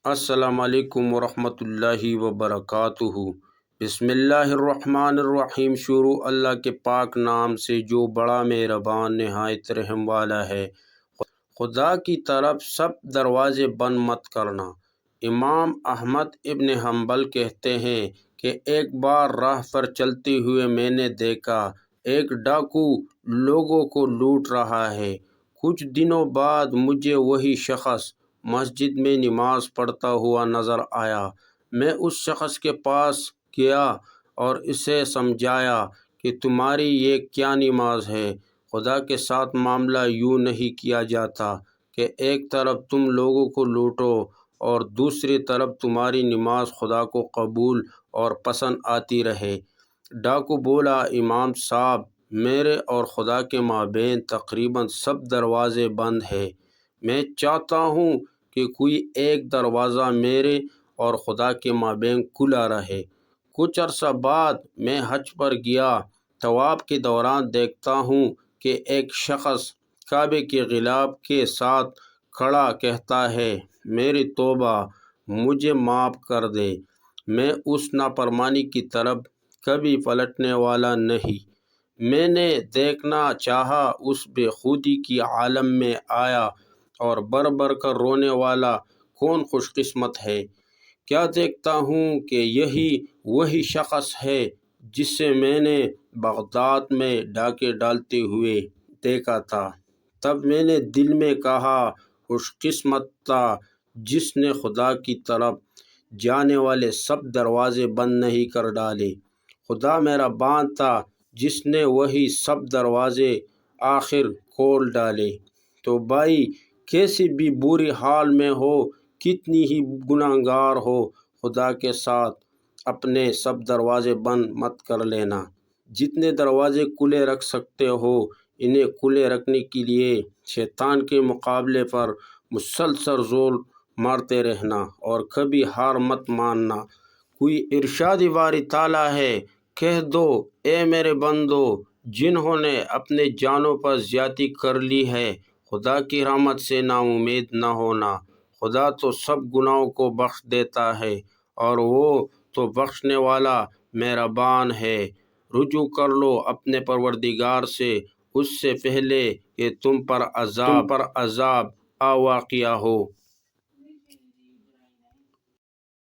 السلام علیکم ورحمۃ اللہ وبرکاتہ۔ بسم اللہ الرحمن الرحیم۔ شروع اللہ کے پاک نام سے جو بڑا مہربان نہایت رحم والا ہے۔ خدا کی طرف سب دروازے بند مت کرنا۔ امام احمد ابن حنبل کہتے ہیں کہ ایک بار راہ پر چلتے ہوئے میں نے دیکھا ایک ڈاکو لوگوں کو لوٹ رہا ہے۔ کچھ دنوں بعد مجھے وہی شخص مسجد میں نماز پڑھتا ہوا نظر آیا۔ میں اس شخص کے پاس گیا اور اسے سمجھایا کہ تمہاری یہ کیا نماز ہے؟ خدا کے ساتھ معاملہ یوں نہیں کیا جاتا کہ ایک طرف تم لوگوں کو لوٹو اور دوسری طرف تمہاری نماز خدا کو قبول اور پسند آتی رہے۔ ڈاکو بولا، امام صاحب، میرے اور خدا کے مابین تقریباً سب دروازے بند ہیں۔ میں چاہتا ہوں کہ کوئی ایک دروازہ میرے اور خدا کے مابین کھلا رہے۔ کچھ عرصہ بعد میں حج پر گیا۔ طواف کے دوران دیکھتا ہوں کہ ایک شخص کعبے کے غلاف کے ساتھ کھڑا کہتا ہے، میری توبہ، مجھے معاف کر دے۔ میں اس نافرمانی کی طرف کبھی پلٹنے والا نہیں۔ میں نے دیکھنا چاہا اس بے خودی کی عالم میں آیا اور بر بر کر رونے والا کون خوش قسمت ہے۔ کیا دیکھتا ہوں کہ یہی وہی شخص ہے جسے میں نے بغداد میں ڈاکے ڈالتے ہوئے دیکھا تھا۔ تب میں نے دل میں کہا، خوش قسمت تھا جس نے خدا کی طرف جانے والے سب دروازے بند نہیں کر ڈالے۔ خدا مہربان تھا جس نے وہی سب دروازے آخر کھول ڈالے۔ تو بھائی، کیسی بھی بری حال میں ہو، کتنی ہی گناہگار ہو، خدا کے ساتھ اپنے سب دروازے بند مت کر لینا۔ جتنے دروازے کھلے رکھ سکتے ہو انہیں کھلے رکھنے کے لیے شیطان کے مقابلے پر مسلسل زور مارتے رہنا اور کبھی ہار مت ماننا۔ کوئی ارشاد باری تعالیٰ ہے، کہہ دو، اے میرے بندو جنہوں نے اپنے جانوں پر زیادتی کر لی ہے، خدا کی رحمت سے نا امید نہ ہونا۔ خدا تو سب گناہوں کو بخش دیتا ہے اور وہ تو بخشنے والا مہربان ہے۔ رجوع کر لو اپنے پروردگار سے اس سے پہلے کہ تم پر عذاب آ واقع ہو۔